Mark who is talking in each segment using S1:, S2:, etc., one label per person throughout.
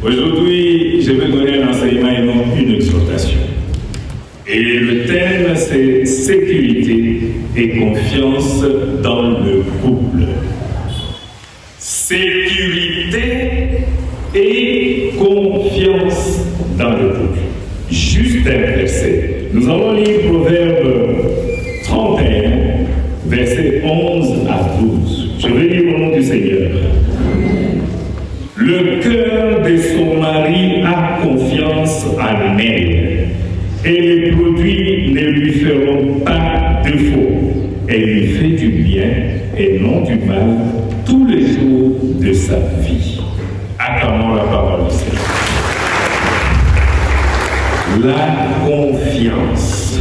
S1: Aujourd'hui, je vais donner un enseignement et non une exhortation. Et le thème, c'est sécurité et confiance dans le couple. Sécurité et confiance dans le couple. Juste un verset. Nous allons lire Proverbe 31, versets 11 à 12. Je vais lire au nom du Seigneur. Le cœur de son mari a confiance en elle, et les produits ne lui feront pas défaut. Elle lui fait du bien et non du mal tous les jours de sa vie. Acclamons la parole du Seigneur. La confiance.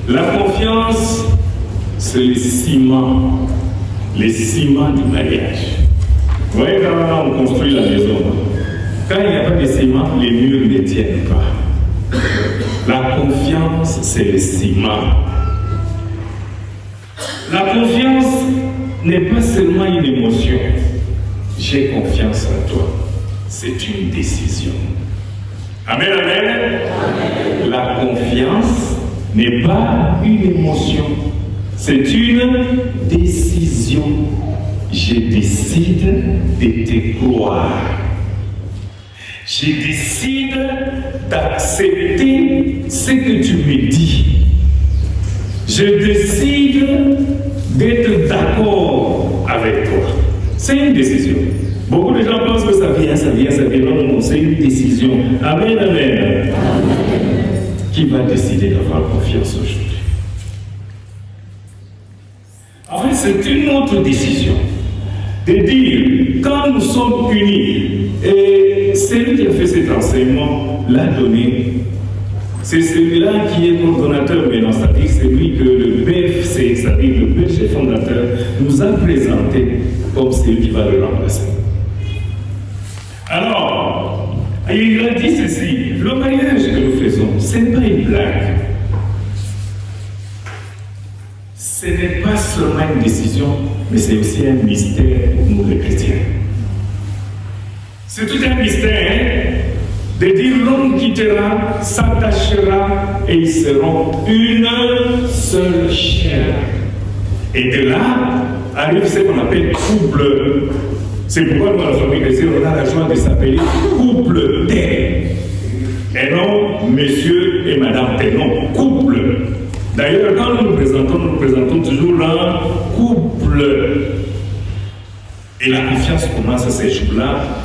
S1: La confiance, c'est le ciment du mariage. Vous voyez, quand on construit la maison, quand il n'y a pas de ciment, les murs ne tiennent pas. La confiance, c'est le ciment. La confiance n'est pas seulement une émotion. J'ai confiance en toi. C'est une décision. Amen, amen. Amen. La confiance n'est pas une émotion. C'est une décision. Je décide de te croire. Je décide d'accepter ce que tu me dis. Je décide d'être d'accord avec toi. C'est une décision. Beaucoup de gens pensent que ça vient. Non, c'est une décision. Amen, amen. Amen. Qui va décider d'avoir confiance aujourd'hui? En fait, c'est une autre décision. De dire, quand nous sommes unis, et celui qui a fait cet enseignement l'a donné, c'est celui-là qui est coordonnateur maintenant, c'est-à-dire celui que le BFC, c'est-à-dire le BFC fondateur, nous a présenté comme celui qui va le remplacer. Alors, il a dit ceci, le mariage que nous faisons, ce n'est pas une blague. Ce n'est pas seulement une décision, mais c'est aussi un mystère pour nous les chrétiens. C'est tout un mystère, hein? De dire l'homme quittera, s'attachera et ils seront une seule chair. Et de là arrive ce qu'on appelle couple. C'est pourquoi nous, dans la famille chrétienne, on a la joie de s'appeler couple T. Et non monsieur et madame T, non, couple. D'ailleurs, quand nous nous présentons toujours un couple. Et la confiance commence à ces jours-là.